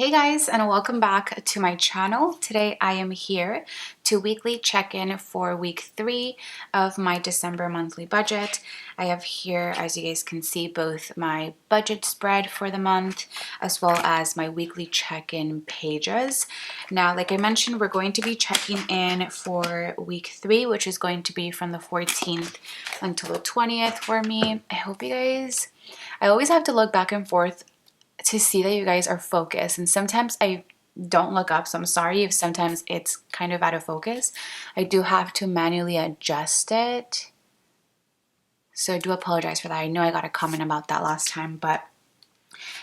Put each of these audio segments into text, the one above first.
Hey guys, and welcome back to my channel. Today I am here to weekly check in for week 3 of my December monthly budget. I have here, as you guys can see, both my budget spread for the month as well as my weekly check-in pages. Now, like I mentioned, we're going to be checking in for week 3, which is going to be from the 14th until the 20th for me. I always have to look back and forth to see that you guys are focused, and sometimes I don't look up, so I'm sorry if sometimes it's kind of out of focus. I do have to manually adjust it, so I do apologize for that. I know I got a comment about that last time, but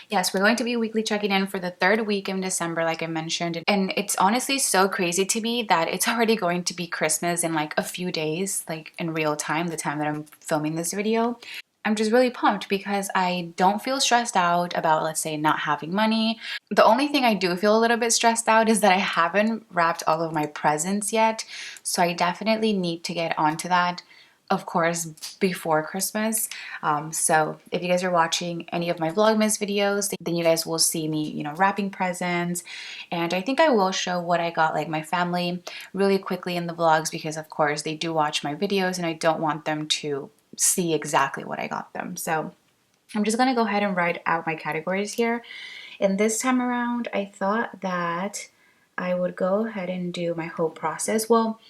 yes, we're going to be weekly checking in for the 3rd week in December, like I mentioned. And it's honestly so crazy to me that it's already going to be Christmas in like a few days, like in real time, the time that I'm filming this video. I'm just really pumped because I don't feel stressed out about, let's say, not having money. The only thing I do feel a little bit stressed out is that I haven't wrapped all of my presents yet. So I definitely need to get onto that, of course, before Christmas. So if you guys are watching any of my Vlogmas videos, then you guys will see me, wrapping presents. And I think I will show what I got, like my family, really quickly in the vlogs because, of course, they do watch my videos and I don't want them to see exactly what I got them. So I'm just going to go ahead and write out my categories here. And this time around, I thought that I would go ahead and do my whole process. Well,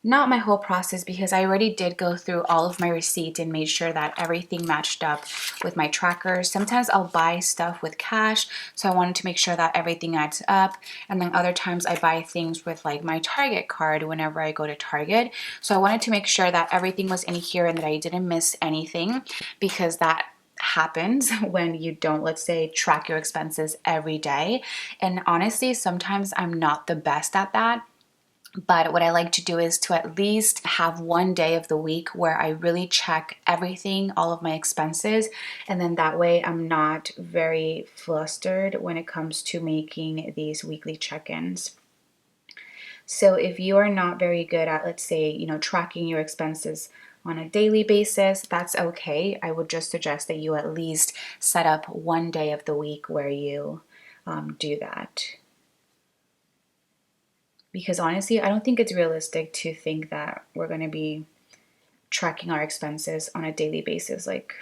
not my whole process because I already did go through all of my receipts and made sure that everything matched up with my trackers. Sometimes I'll buy stuff with cash, so I wanted to make sure that everything adds up. And then other times I buy things with like my Target card whenever I go to Target. So I wanted to make sure that everything was in here and that I didn't miss anything, because that happens when you don't, let's say, track your expenses every day. And honestly, sometimes I'm not the best at that. But what I like to do is to at least have one day of the week where I really check everything, all of my expenses, and then that way I'm not very flustered when it comes to making these weekly check-ins. So if you are not very good at, let's say, tracking your expenses on a daily basis, that's okay. I would just suggest that you at least set up one day of the week where you do that. Because honestly, I don't think it's realistic to think that we're going to be tracking our expenses on a daily basis. Like,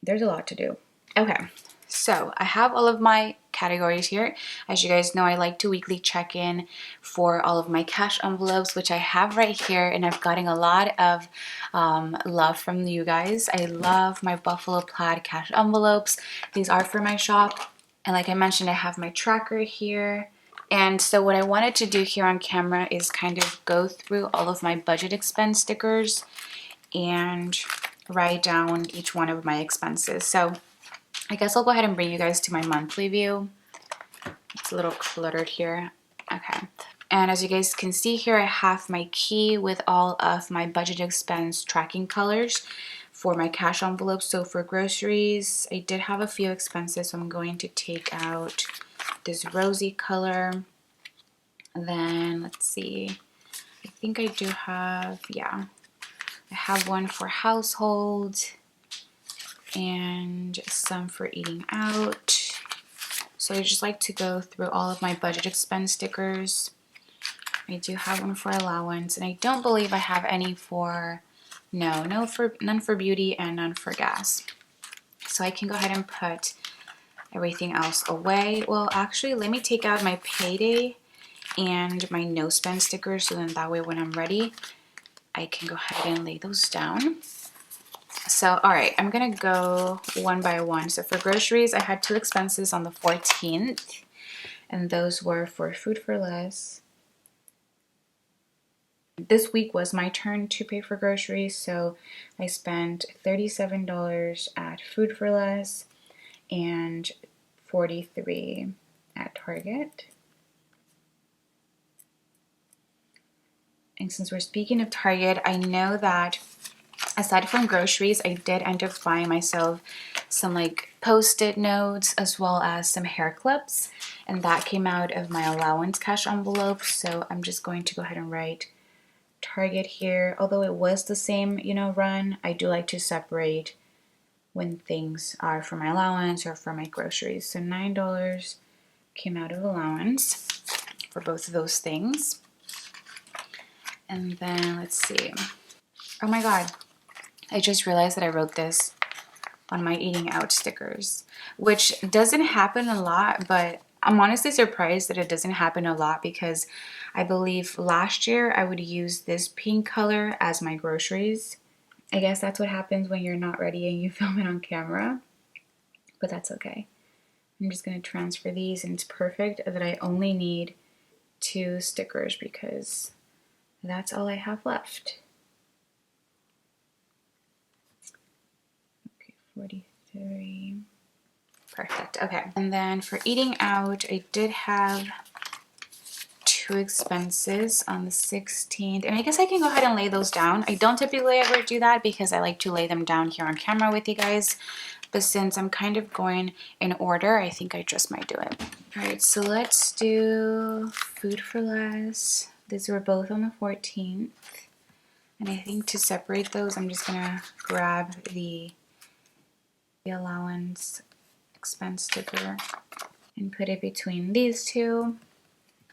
there's a lot to do. Okay, so I have all of my categories here. As you guys know, I like to weekly check in for all of my cash envelopes, which I have right here, and I've gotten a lot of love from you guys. I love my buffalo plaid cash envelopes. These are for my shop, and like I mentioned, I have my tracker here. And so what I wanted to do here on camera is kind of go through all of my budget expense stickers and write down each one of my expenses. So I guess I'll go ahead and bring you guys to my monthly view. It's a little cluttered here. Okay. And as you guys can see here, I have my key with all of my budget expense tracking colors for my cash envelopes. So for groceries, I did have a few expenses, so I'm going to take out this rosy color. And then let's see, I think I do have, I have one for household and some for eating out. So I just like to go through all of my budget expense stickers. I do have one for allowance, and I don't believe I have any for, none for beauty and none for gas. So I can go ahead and put everything else away. Well, actually, let me take out my payday and my no spend stickers, so then that way when I'm ready, I can go ahead and lay those down. So, all right, I'm gonna go one by one. So for groceries, I had 2 expenses on the 14th, and those were for Food for Less. This week was my turn to pay for groceries, so I spent $37 at Food for Less and $43 at Target. And since we're speaking of Target, I know that aside from groceries, I did end up buying myself some like post-it notes as well as some hair clips, and that came out of my allowance cash envelope. So I'm just going to go ahead and write Target here. Although it was the same, run, I do like to separate when things are for my allowance or for my groceries. So $9 came out of allowance for both of those things. And then let's see. Oh my God, I just realized that I wrote this on my eating out stickers, which doesn't happen a lot, but I'm honestly surprised that it doesn't happen a lot because I believe last year I would use this pink color as my groceries. I guess that's what happens when you're not ready and you film it on camera, but that's okay. I'm just going to transfer these, and it's perfect that I only need 2 stickers because that's all I have left. Okay, 43. Perfect. Okay. And then for eating out, I did have 2 expenses on the 16th. And I guess I can go ahead and lay those down. I don't typically ever do that because I like to lay them down here on camera with you guys. But since I'm kind of going in order, I think I just might do it. All right, so let's do food for less. These were both on the 14th. And I think to separate those, I'm just gonna grab the allowance expense sticker and put it between these two.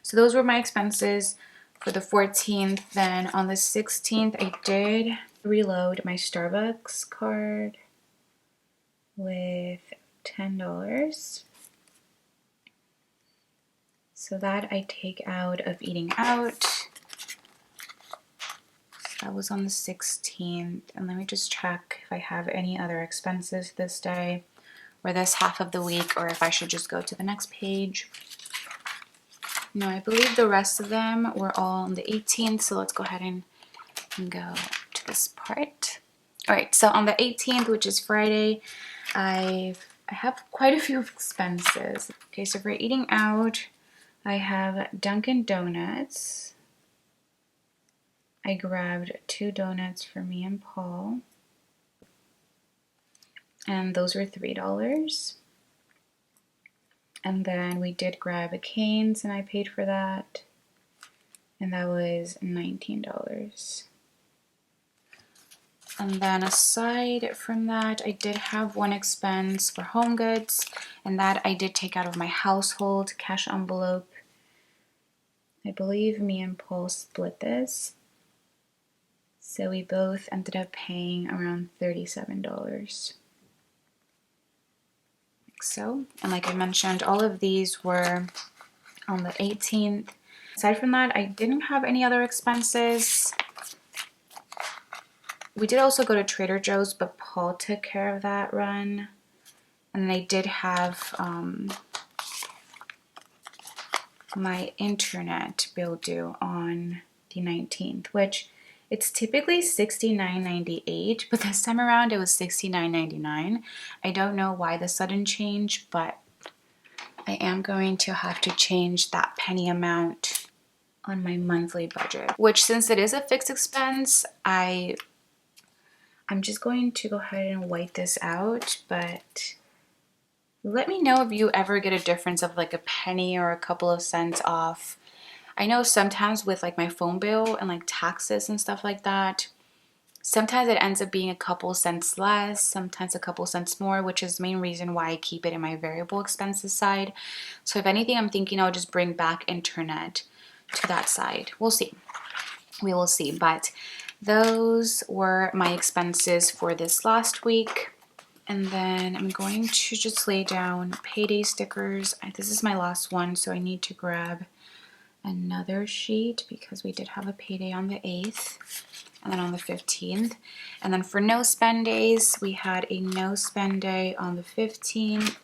So those were my expenses for the 14th. Then on the 16th, I did reload my Starbucks card with $10. So that I take out of eating out. So that was on the 16th. And let me just check if I have any other expenses this day or this half of the week, or if I should just go to the next page. No, I believe the rest of them were all on the 18th. So let's go ahead and go to this part. All right, so on the 18th, which is Friday, I have quite a few expenses. Okay, so for eating out, I have Dunkin' Donuts. I grabbed 2 donuts for me and Paul, and those were $3. And then we did grab a Cane's, and I paid for that, and that was $19. And then aside from that, I did have 1 expense for home goods, and that I did take out of my household cash envelope. I believe me and Paul split this. So we both ended up paying around $37. Like so. And like I mentioned, all of these were on the 18th. Aside from that, I didn't have any other expenses. We did also go to Trader Joe's, but Paul took care of that run. And I did have my internet bill due on the 19th, which it's typically $69.98, but this time around it was $69.99. I don't know why the sudden change, but I am going to have to change that penny amount on my monthly budget, which since it is a fixed expense, I'm just going to go ahead and white this out, but let me know if you ever get a difference of like a penny or a couple of cents off. I know sometimes with like my phone bill and like taxes and stuff like that, sometimes it ends up being a couple cents less, sometimes a couple cents more, which is the main reason why I keep it in my variable expenses side. So if anything, I'm thinking I'll just bring back internet to that side. We'll see. We will see. But those were my expenses for this last week. And then I'm going to just lay down payday stickers. This is my last one, so I need to grab another sheet because we did have a payday on the 8th and then on the 15th. And then for no spend days, we had a no spend day on the 15th,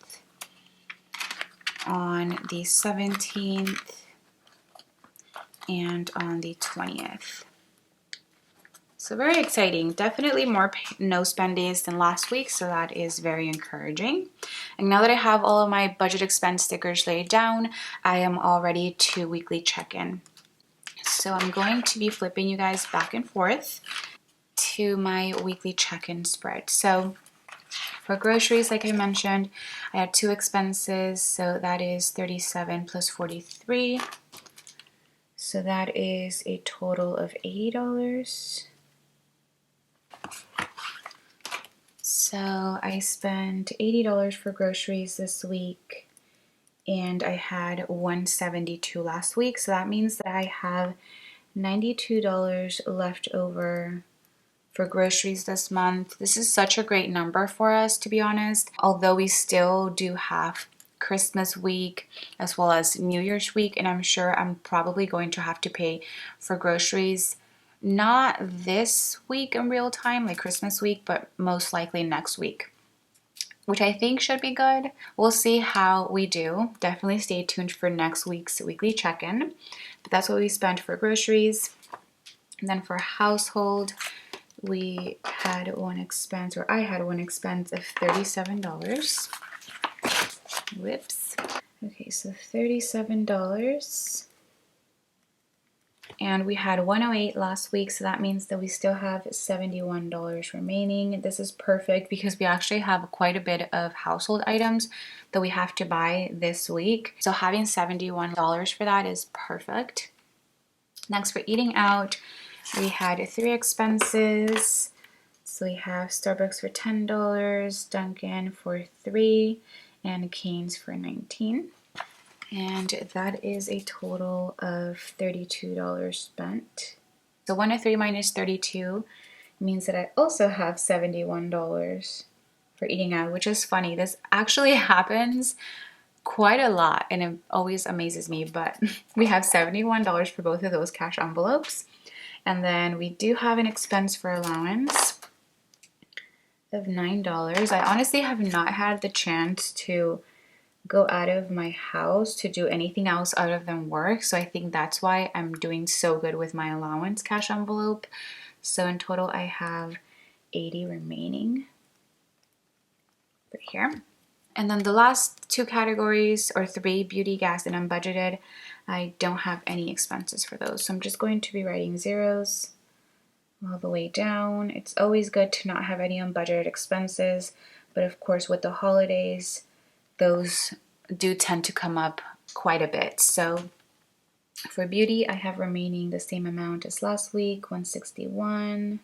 on the 17th, and on the 20th. So very exciting. Definitely more no spend days than last week, so that is very encouraging. And now that I have all of my budget expense stickers laid down, I am all ready to weekly check in. So I'm going to be flipping you guys back and forth to my weekly check-in spread. So for groceries, like I mentioned, I had 2 expenses, so that is 37 plus 43. So that is a total of $80. So I spent $80 for groceries this week, and I had $172 last week. So that means that I have $92 left over for groceries this month. This is such a great number for us, to be honest. Although we still do have Christmas week as well as New Year's week, and I'm sure I'm probably going to have to pay for groceries not this week in real time, like Christmas week, but most likely next week, which I think should be good. We'll see how we do. Definitely stay tuned for next week's weekly check-in. But that's what we spent for groceries. And then for household, we had one expense, or I had one expense of $37. Whoops. Okay, so $37. And we had 108 last week, so that means that we still have $71 remaining. This is perfect because we actually have quite a bit of household items that we have to buy this week. So having $71 for that is perfect. Next, for eating out, we had 3 expenses. So we have Starbucks for $10, Dunkin' for $3, and Cane's for $19. And that is a total of $32 spent. So 103 minus 32 means that I also have $71 for eating out, which is funny. This actually happens quite a lot and it always amazes me, but we have $71 for both of those cash envelopes. And then we do have an expense for allowance of $9. I honestly have not had the chance to go out of my house to do anything else other than work, so I think that's why I'm doing so good with my allowance cash envelope. So in total I have 80 remaining right here. And then the last 2 categories, or 3, beauty, gas, and unbudgeted, I don't have any expenses for those, so I'm just going to be writing zeros all the way down. It's always good to not have any unbudgeted expenses, but of course with the holidays those do tend to come up quite a bit. So for beauty, I have remaining the same amount as last week, $161.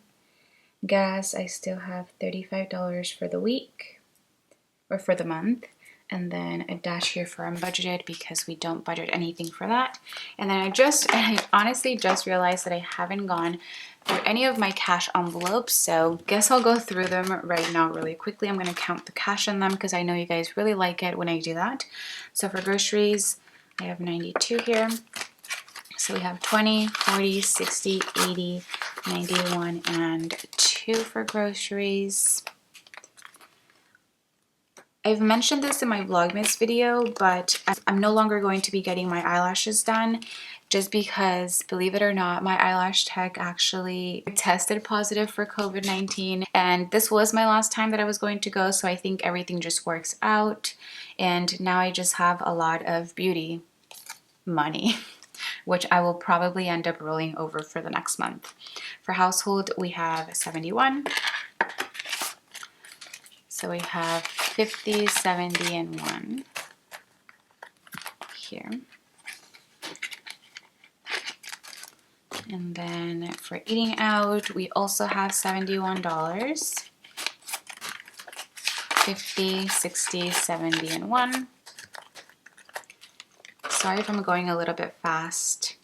Gas, I still have $35 for the week, or for the month. And then a dash here for unbudgeted because we don't budget anything for that. And then I honestly just realized that I haven't gone through any of my cash envelopes, so guess I'll go through them right now really quickly. I'm gonna count the cash in them because I know you guys really like it when I do that. So for groceries, I have 92 here. So we have 20, 40, 60, 80, 91, and 2 for groceries. I've mentioned this in my Vlogmas video, but I'm no longer going to be getting my eyelashes done just because, believe it or not, my eyelash tech actually tested positive for COVID-19, and this was my last time that I was going to go, so I think everything just works out, and now I just have a lot of beauty money, which I will probably end up rolling over for the next month. For household, we have 71. So we have 50, 70, and 1 here. And then for eating out, we also have $71. 50, 60, 70, and 1. Sorry if I'm going a little bit fast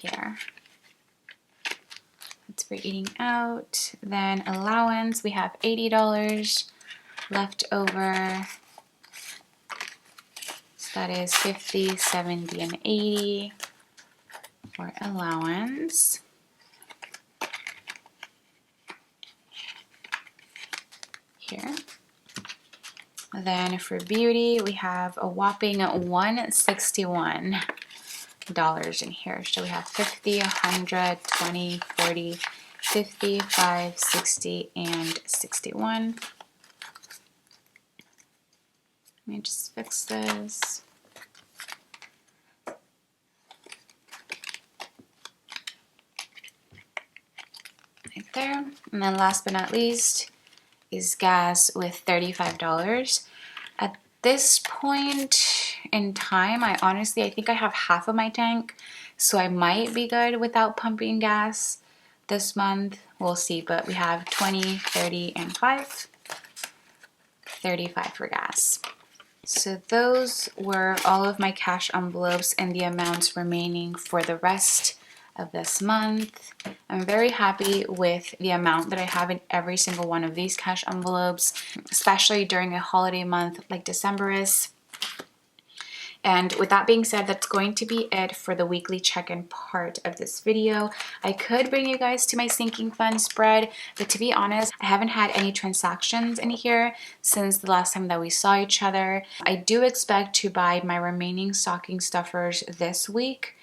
here. That's for eating out. Then allowance, we have $80 left over. So that is 50, 70, and 80 for allowance. Here. Then for beauty, we have a whopping $161 in here. So we have 50, 100, 20, 40, 55, 60, and 61. Let me just fix this. Right there. And then last but not least is gas with $35. At this point in time, I think I have half of my tank, so I might be good without pumping gas this month. we'll see, but we have 20, 30, and 5. 35 for gas. So those were all of my cash envelopes and the amounts remaining for the rest of this month. I'm very happy with the amount that I have in every single one of these cash envelopes, especially during a holiday month like December is. And with that being said, that's going to be it for the weekly check-in part of this video. I could bring you guys to my sinking fund spread, but to be honest, I haven't had any transactions in here since the last time that we saw each other. I do expect to buy my remaining stocking stuffers this week.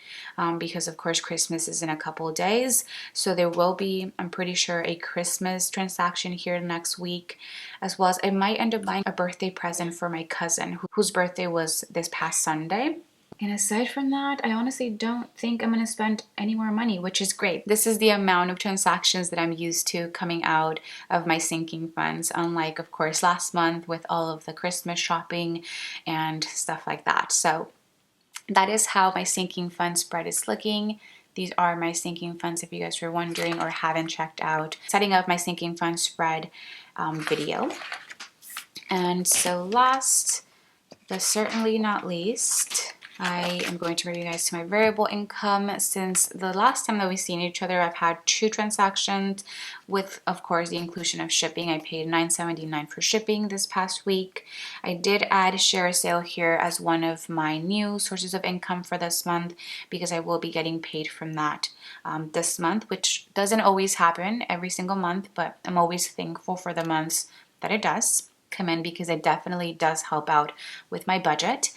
Because of course Christmas is in a couple of days, so there will be, I'm pretty sure, a Christmas transaction here next week, as well as I might end up buying a birthday present for my cousin whose birthday was this past Sunday. And aside from that, I honestly don't think I'm going to spend any more money, which is great. This is the amount of transactions that I'm used to coming out of my sinking funds, unlike of course last month with all of the Christmas shopping and stuff like that. So that is how my sinking fund spread is looking. These are my sinking funds if you guys were wondering or haven't checked out setting up my sinking fund spread video. And so last but certainly not least, I am going to bring you guys to my variable income. Since the last time that we've seen each other, I've had 2 transactions with, of course, the inclusion of shipping. I paid $9.79 for shipping this past week. I did add share sale here as one of my new sources of income for this month because I will be getting paid from that this month, which doesn't always happen every single month, but I'm always thankful for the months that it does come in because it definitely does help out with my budget.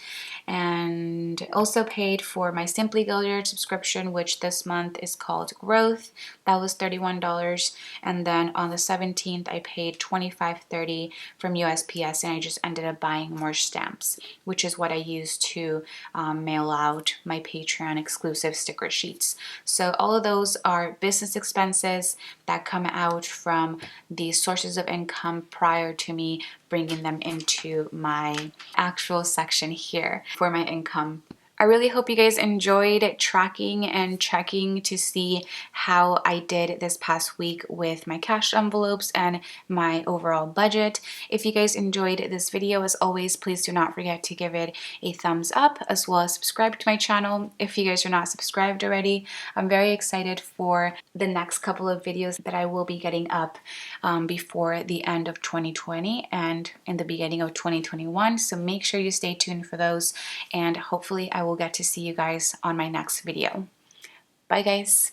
And also paid for my Simply Gilded subscription, which this month is called Growth. That was $31. And then on the 17th, I paid $25.30 from USPS, and I just ended up buying more stamps, which is what I use to mail out my Patreon exclusive sticker sheets. So all of those are business expenses that come out from the sources of income prior to me bringing them into my actual section here for my income. I really hope you guys enjoyed tracking and checking to see how I did this past week with my cash envelopes and my overall budget. If you guys enjoyed this video, as always, please do not forget to give it a thumbs up, as well as subscribe to my channel if you guys are not subscribed already. I'm very excited for the next couple of videos that I will be getting up before the end of 2020 and in the beginning of 2021. So make sure you stay tuned for those, and hopefully I will get to see you guys on my next video. Bye guys.